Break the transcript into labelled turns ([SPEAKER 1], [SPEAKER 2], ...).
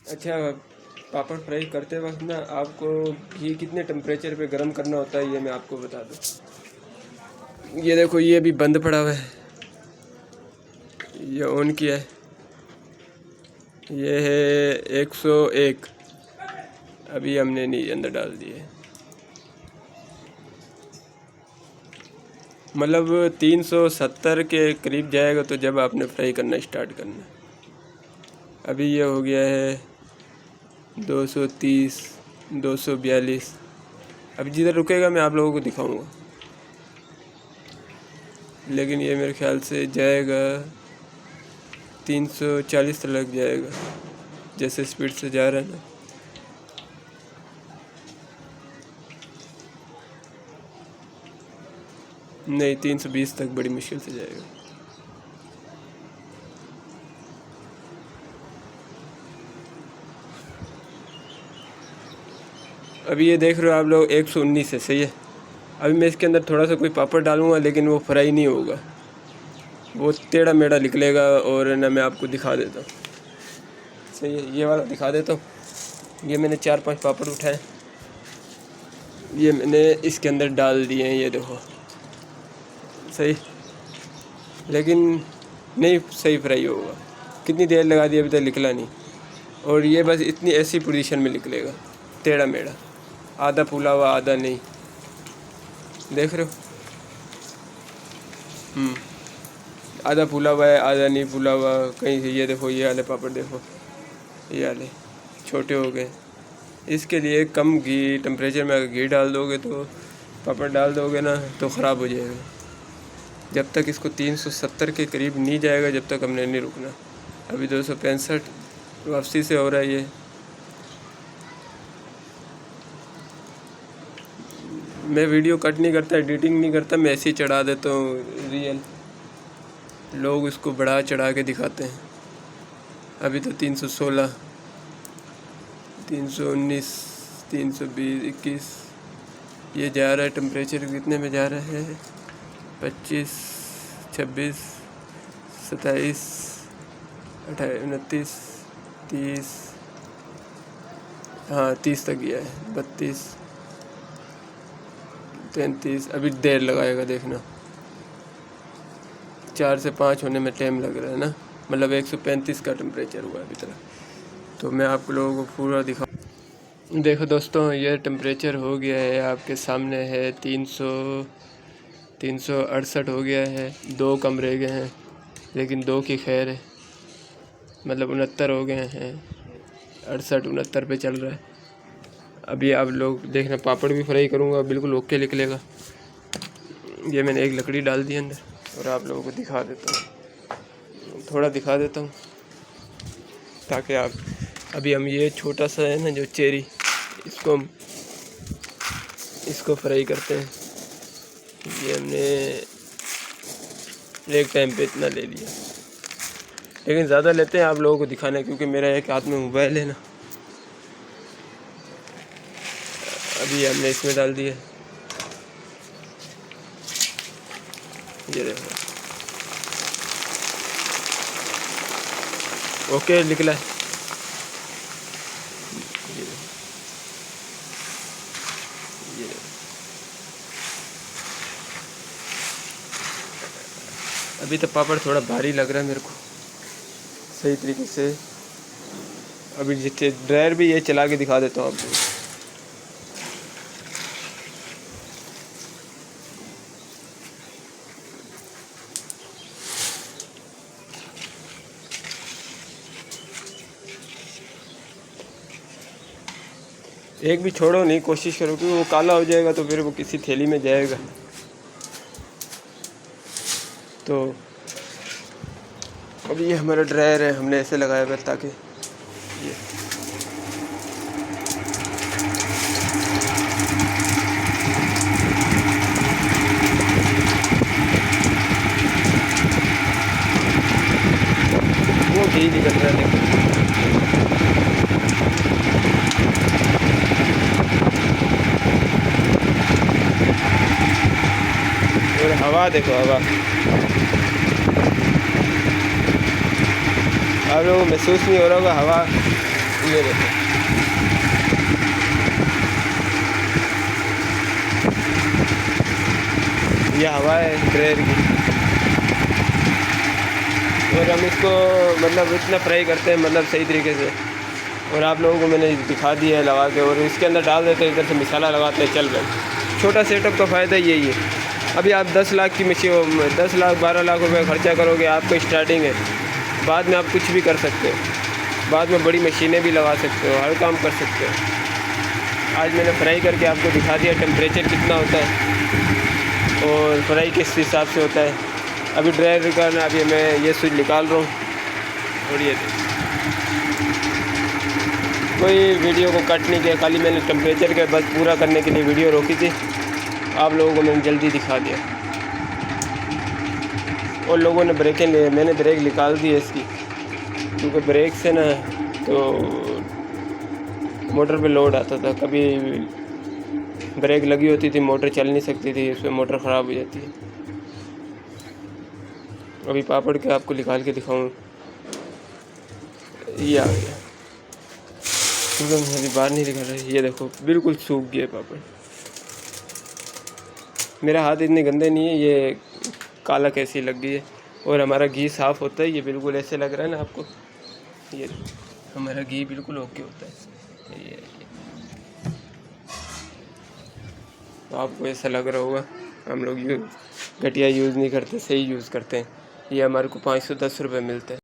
[SPEAKER 1] अच्छा, पापड़ फ्राई करते वक्त ना आपको घी कितने टेम्परेचर पे गर्म करना होता है ये मैं आपको बता दूँ। ये देखो, ये अभी बंद पड़ा हुआ है, ये ऑन किया है, ये है 101। अभी हमने नहीं अंदर डाल दिए, मतलब 370 के करीब जाएगा तो जब आपने फ्राई करना स्टार्ट करना। अभी ये हो गया है 230, 242। अभी जिधर रुकेगा मैं आप लोगों को दिखाऊंगा, लेकिन ये मेरे ख्याल से जाएगा 340 तक लग जाएगा, जैसे स्पीड से जा रहा है ना। नहीं, 320 तक बड़ी मुश्किल से जाएगा। अभी ये देख रहे हो आप लोग 119 है, सही है। अभी मैं इसके अंदर थोड़ा सा कोई पापड़ डालूंगा, लेकिन वो फ्राई नहीं होगा, वो टेढ़ा मेढ़ा निकलेगा। और ना मैं आपको दिखा देता हूँ, सही है, ये वाला दिखा देता हूँ। ये मैंने 4-5 पापड़ उठाए, ये मैंने इसके अंदर डाल दिए हैं, ये देखो सही, लेकिन नहीं सही फ्राई होगा। कितनी देर लगा दी, अभी तक निकला नहीं। और ये बस इतनी ऐसी पोजीशन में निकलेगा, टेढ़ा मेढ़ा, आधा फूला हुआ आधा नहीं, देख रहे हो। आधा फूला हुआ है आधा नहीं फूला हुआ कहीं से। ये देखो, ये वाले पापड़ देखो, ये वाले छोटे हो गए। इसके लिए कम घी टेम्परेचर में अगर घी डाल दोगे तो पापड़ डाल दोगे ना तो ख़राब हो जाएगा। जब तक इसको 370 के करीब नहीं जाएगा जब तक हमने नहीं रुकना। अभी 265 वापसी से हो रहा है ये। मैं वीडियो कट नहीं करता, एडिटिंग नहीं करता, मैं ऐसे ही चढ़ा देता हूँ रियल। लोग इसको बढ़ा चढ़ा के दिखाते हैं। अभी तो 316, 319, 320, 21 ये जा रहा है। टेम्परेचर कितने में जा रहा है? 25, 26, 27, 28, 29, 30, हाँ 30 तक गया है। 32, 33। अभी देर लगाएगा देखना, 4 से 5 होने में टाइम लग रहा है ना, मतलब 135 का टेम्परेचर हुआ अभी तक। तो मैं आप लोगों को पूरा दिखा। देखो दोस्तों, ये टेम्परेचर हो गया है, आपके सामने है 368 हो गया है। 2 कम रह गए हैं, लेकिन 2 की खैर है, मतलब 69 हो गए हैं। 68, 69 पे चल रहा है। अभी आप लोग देखना, पापड़ भी फ्राई करूँगा, बिल्कुल ओके निकलेगा। ये मैंने एक लकड़ी डाल दी अंदर, और आप लोगों को दिखा देता हूँ, थोड़ा दिखा देता हूँ ताकि आप। अभी हम ये छोटा सा है ना जो चेरी, इसको फ्राई करते हैं। ये हमने एक टाइम पे इतना ले लिया, लेकिन ज़्यादा लेते हैं आप लोगों को दिखाना, क्योंकि मेरा एक हाथ में मोबाइल है ना। अभी हमने इसमें डाल दिया, ये देखो ओके निकला है। ये अभी तो पापड़ थोड़ा भारी लग रहा है मेरे को, सही तरीके से। अभी जितने ड्रायर भी ये चला के दिखा देता हूँ आपको। एक भी छोड़ो नहीं, कोशिश करो, क्योंकि वो काला हो जाएगा तो फिर वो किसी थैली में जाएगा। तो अभी ये हमारा ड्रायर है, हमने ऐसे लगाया हुआ ताकि ये वो घी निकल रहा है। और हवा देखो, हवा आप लोगों को महसूस नहीं हो रहा होगा, हवा ये देखो, ये हवा है ड्रायर की। और हम इसको मतलब इतना फ्राई करते हैं मतलब सही तरीके से, और आप लोगों को मैंने दिखा दिया है लगा के, और इसके अंदर डाल देते हैं, इधर से मसाला लगाते हैं, चल रहे। छोटा सेटअप का फ़ायदा यही है। अभी आप 10 लाख की मशीन, 10 लाख 12 लाख रुपए खर्चा करोगे, आपको स्टार्टिंग है, बाद में आप कुछ भी कर सकते हो, बाद में बड़ी मशीनें भी लगा सकते हो, हर काम कर सकते हो। आज मैंने फ्राई करके आपको दिखा दिया टेम्परेचर कितना होता है और फ्राई किस हिसाब से होता है। अभी ड्रायर करना, अभी मैं ये स्विच निकाल रहा हूँ और ये कोई वीडियो को कट नहीं किया, खाली मैंने टेम्परेचर के बस पूरा करने के लिए वीडियो रोकी थी। आप लोगों को मैंने जल्दी दिखा दिया, और लोगों ने ब्रेकें ले, मैंने ब्रेक निकाल दी है इसकी, क्योंकि ब्रेक से ना तो मोटर पे लोड आता था, कभी ब्रेक लगी होती थी मोटर चल नहीं सकती थी, उसमें मोटर ख़राब हो जाती है। अभी पापड़ के आपको निकाल के दिखाऊँ, ये आ गया, क्योंकि मैं अभी बाहर नहीं निकल रहा। ये देखो बिल्कुल सूख गया पापड़। मेरा हाथ इतने गंदे नहीं है, ये काला कैसी लग गई है, और हमारा घी साफ़ होता है। ये बिल्कुल ऐसे लग रहा है ना आपको, ये हमारा घी बिल्कुल ओके होता है। ये तो आपको ऐसा लग रहा होगा, हम लोग घटिया यूज़ नहीं करते, सही यूज़ करते हैं। ये हमारे को 510 रुपये मिलता है।